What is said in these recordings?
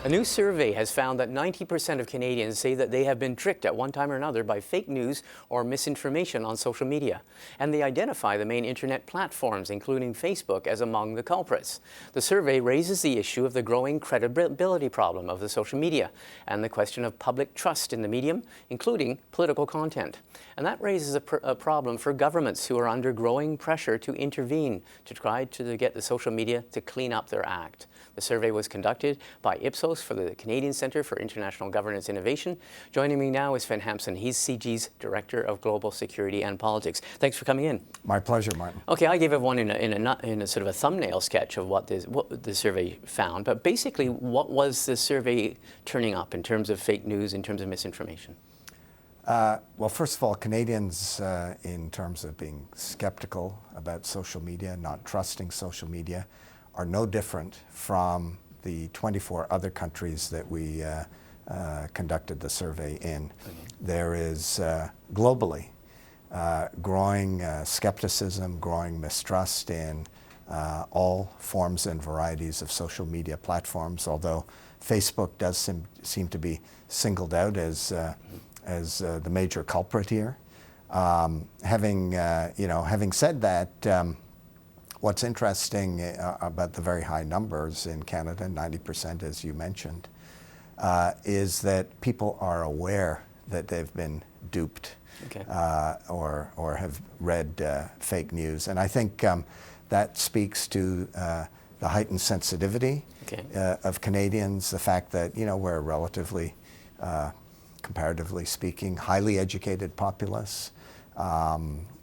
A new survey has found that 90% of Canadians say that they have been tricked at one time or another by fake news or misinformation on social media. And they identify the main internet platforms, including Facebook, as among the culprits. The survey raises the issue of the growing credibility problem of the social media and the question of public trust in the medium, including political content. And that raises a problem for governments who are under growing pressure to intervene to try to get the social media to clean up their act. The survey was conducted by IPSOS for the Canadian Centre for International Governance Innovation. Joining me now is Fen Hampson. He's CIGI's Director of Global Security and Politics. Thanks for coming in. My pleasure, Martin. Okay, I gave everyone in a sort of a thumbnail sketch of what the survey found, but basically what was the survey turning up in terms of fake news, in terms of misinformation? Well, first of all, Canadians, in terms of being skeptical about social media, not trusting social media, are no different from the 24 other countries that we conducted the survey in. There is globally growing skepticism, growing mistrust in all forms and varieties of social media platforms, although Facebook does seem to be singled out as the major culprit here. Having said that, what's interesting about the very high numbers in Canada, 90% as you mentioned, is that people are aware that they've been duped. Okay. Or have read fake news. And I think that speaks to the heightened sensitivity of Canadians, the fact that we're a relatively, comparatively speaking, highly educated populace.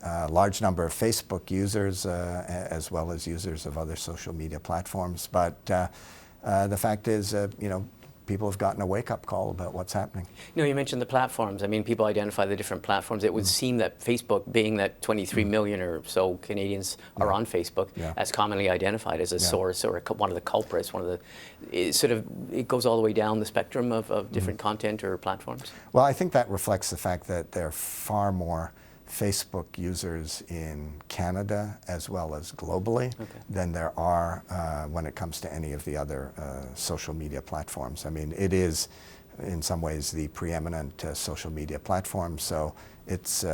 A large number of Facebook users as well as users of other social media platforms. But the fact is, people have gotten a wake-up call about what's happening. You mentioned the platforms. I mean, people identify the different platforms. It would seem that Facebook, being that 23 million or so Canadians are on Facebook, as commonly identified as a source or one of the culprits, it goes all the way down the spectrum of different content or platforms? Well, I think that reflects the fact that there are far more Facebook users in Canada as well as globally than there are when it comes to any of the other social media platforms. I mean, it is in some ways the preeminent social media platform, so it's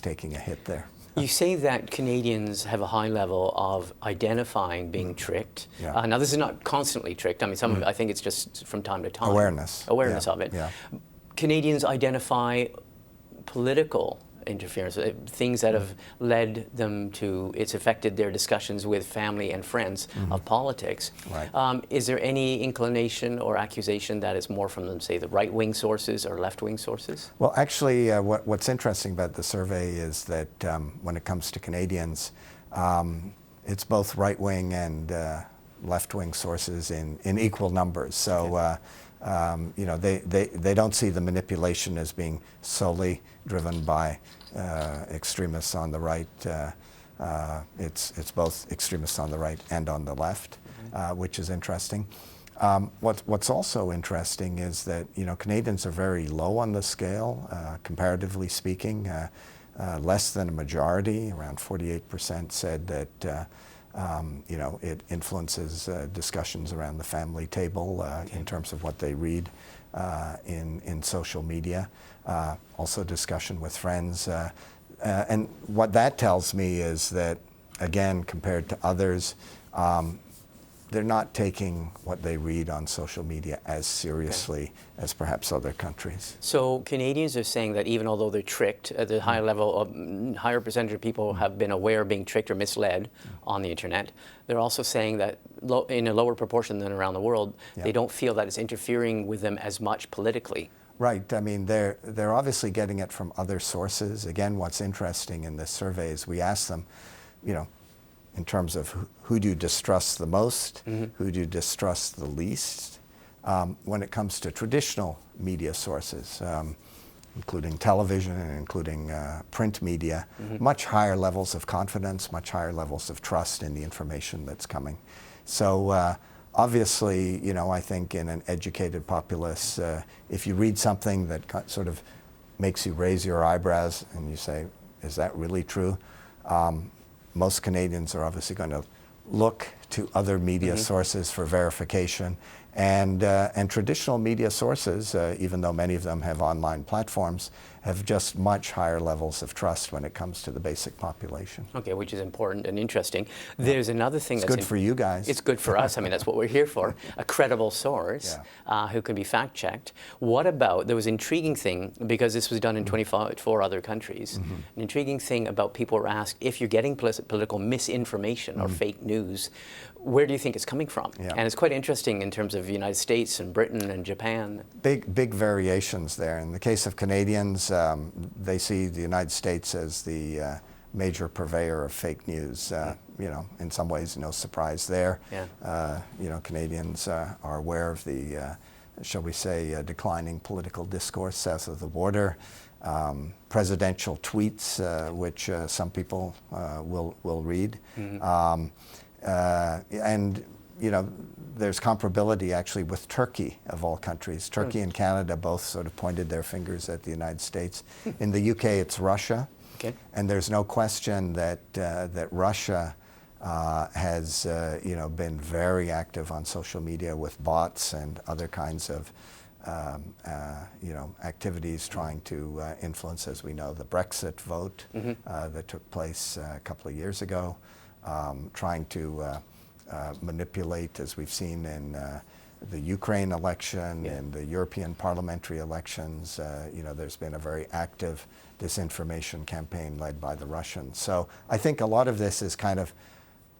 taking a hit there. You say that Canadians have a high level of identifying being tricked. Now, this is not constantly tricked. I mean, some of it, I think it's just from time to time. Awareness of it. Canadians identify political interference, things that have led them to, it's affected their discussions with family and friends of politics. Is there any inclination or accusation that it's more from, say, the right-wing sources or left-wing sources? Well, actually, what's interesting about the survey is that when it comes to Canadians, it's both right-wing and left-wing sources in equal numbers. So, they don't see the manipulation as being solely driven by extremists on the right. It's both extremists on the right and on the left, which is interesting. What's also interesting is that Canadians are very low on the scale, comparatively speaking. Less than a majority, around 48%, said that it influences discussions around the family table in terms of what they read in social media. Also discussion with friends. And what that tells me is that, again, compared to others, they're not taking what they read on social media as seriously as perhaps other countries. So Canadians are saying that even although they're tricked, at the higher level, of higher percentage of people have been aware of being tricked or misled on the internet. They're also saying that in a lower proportion than around the world, they don't feel that it's interfering with them as much politically. Right. I mean, they're obviously getting it from other sources. Again, what's interesting in this survey is we asked them, in terms of who do you distrust the most, who do you distrust the least, when it comes to traditional media sources, including television and including print media, much higher levels of confidence, much higher levels of trust in the information that's coming. So obviously, I think in an educated populace, if you read something that sort of makes you raise your eyebrows and you say, is that really true? Most Canadians are obviously going to look to other media sources for verification. And traditional media sources, even though many of them have online platforms, have just much higher levels of trust when it comes to the basic population. Okay, which is important and interesting. There's another thing that's good for you guys. It's good for us. I mean, that's what we're here for. A credible source who can be fact-checked. What about, there was an intriguing thing, because this was done in 24 other countries, an intriguing thing about people were asked, if you're getting political misinformation or fake news, where do you think it's coming from? And it's quite interesting in terms of the United States and Britain and Japan. Big variations there. In the case of Canadians, they see the United States as the major purveyor of fake news. You know, in some ways, no surprise there. You know, Canadians are aware of the, shall we say, declining political discourse south of the border. Presidential tweets, which some people will read. And, you know, there's comparability actually with Turkey, of all countries. Turkey and Canada both sort of pointed their fingers at the United States. In the UK, it's Russia. And there's no question that, that Russia has, you know, been very active on social media with bots and other kinds of, you know, activities trying to influence, as we know, the Brexit vote that took place a couple of years ago. Trying to manipulate, as we've seen in the Ukraine election and the European parliamentary elections. You know, there's been a very active disinformation campaign led by the Russians. So I think a lot of this is kind of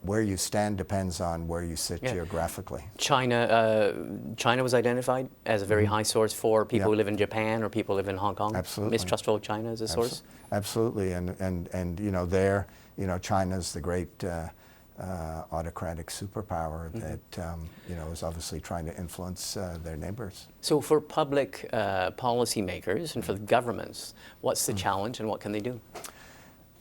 where you stand depends on where you sit geographically. China was identified as a very high source for people who live in Japan or people who live in Hong Kong. Absolutely. Mistrustful of China as a source? Absolutely, and you know, there, you know, China's the great autocratic superpower that you know, is obviously trying to influence their neighbors. So for public policymakers and for the governments, what's the challenge and what can they do?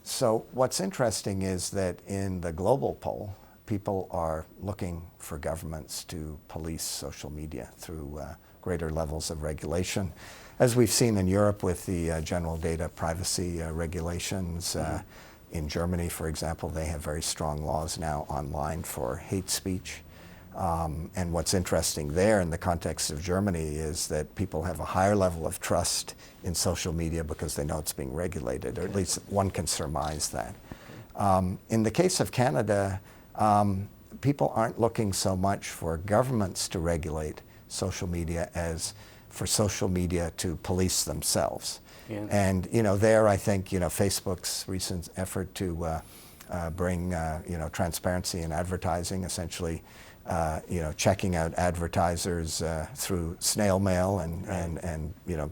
So what's interesting is that in the global poll, people are looking for governments to police social media through greater levels of regulation. As we've seen in Europe with the general data privacy regulations, in Germany, for example, they have very strong laws now online for hate speech. And what's interesting there in the context of Germany is that people have a higher level of trust in social media because they know it's being regulated, or at least one can surmise that. In the case of Canada, people aren't looking so much for governments to regulate social media as for social media to police themselves. And, you know, there I think, you know, Facebook's recent effort to bring, you know, transparency in advertising, essentially, you know, checking out advertisers through snail mail and, you know,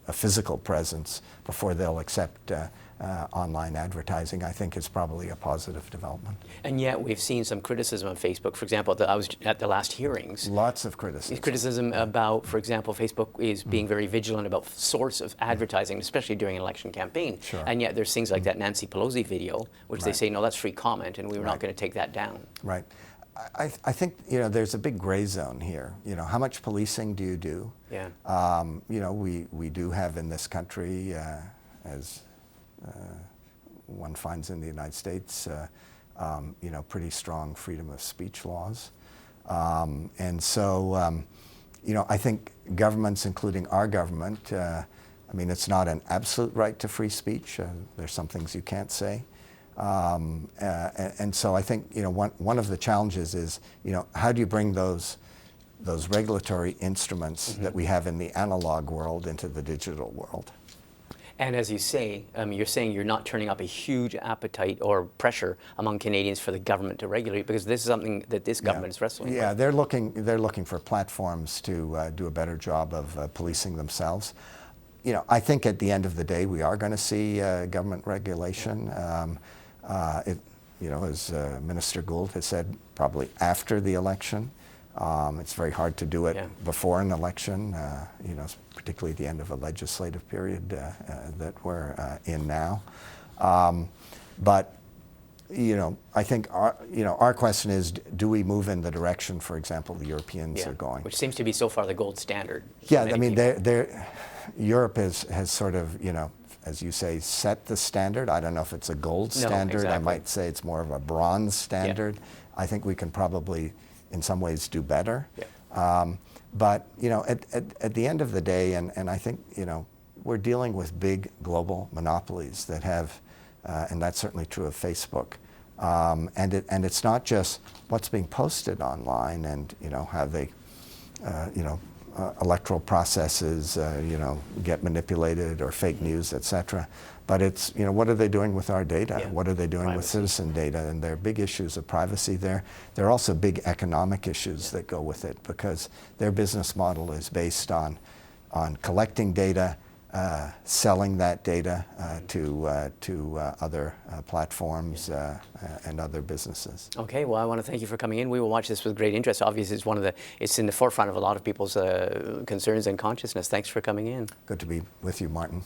a physical presence before they'll accept online advertising, I think is probably a positive development. And yet we've seen some criticism of Facebook. For example, I was at the last hearings. Lots of criticism. Criticism about, for example, Facebook is being very vigilant about source of advertising, especially during an election campaign. And yet there's things like that Nancy Pelosi video, which they say, no, that's free comment, and we were not going to take that down. I think, you know, there's a big gray zone here. You know, how much policing do you do? You know, we do have in this country, as one finds in the United States, you know, pretty strong freedom of speech laws. And so, you know, I think governments, including our government, I mean, it's not an absolute right to free speech. There's some things you can't say. And so I think, you know, one of the challenges is, you know, how do you bring those regulatory instruments that we have in the analog world into the digital world? And as you say, you're saying you're not turning up a huge appetite or pressure among Canadians for the government to regulate, because this is something that this government is wrestling with. They're looking for platforms to do a better job of policing themselves. You know, I think at the end of the day, we are going to see government regulation. You know, as Minister Gould has said, probably after the election. It's very hard to do it before an election, you know, particularly at the end of a legislative period that we're in now. But, you know, I think our question is, do we move in the direction, for example, the Europeans are going? Which seems to be so far the gold standard. I mean, Europe has sort of, you know, as you say, set the standard. I don't know if it's a gold standard. I might say it's more of a bronze standard. I think we can probably, in some ways, do better. Yeah. But you know, at the end of the day, and I think, you know, we're dealing with big global monopolies that have, and that's certainly true of Facebook. And it's not just what's being posted online and, you know, how they, you know, electoral processes, you know, get manipulated, or fake news, etc. But it's, you know, what are they doing with our data? Yeah. What are they doing with citizen data? And there are big issues of privacy there. There are also big economic issues that go with it, because their business model is based on collecting data, selling that data to other platforms and other businesses. Okay, well, I want to thank you for coming in. We will watch this with great interest. Obviously, it's in the forefront of a lot of people's concerns and consciousness. Thanks for coming in. Good to be with you, Martin.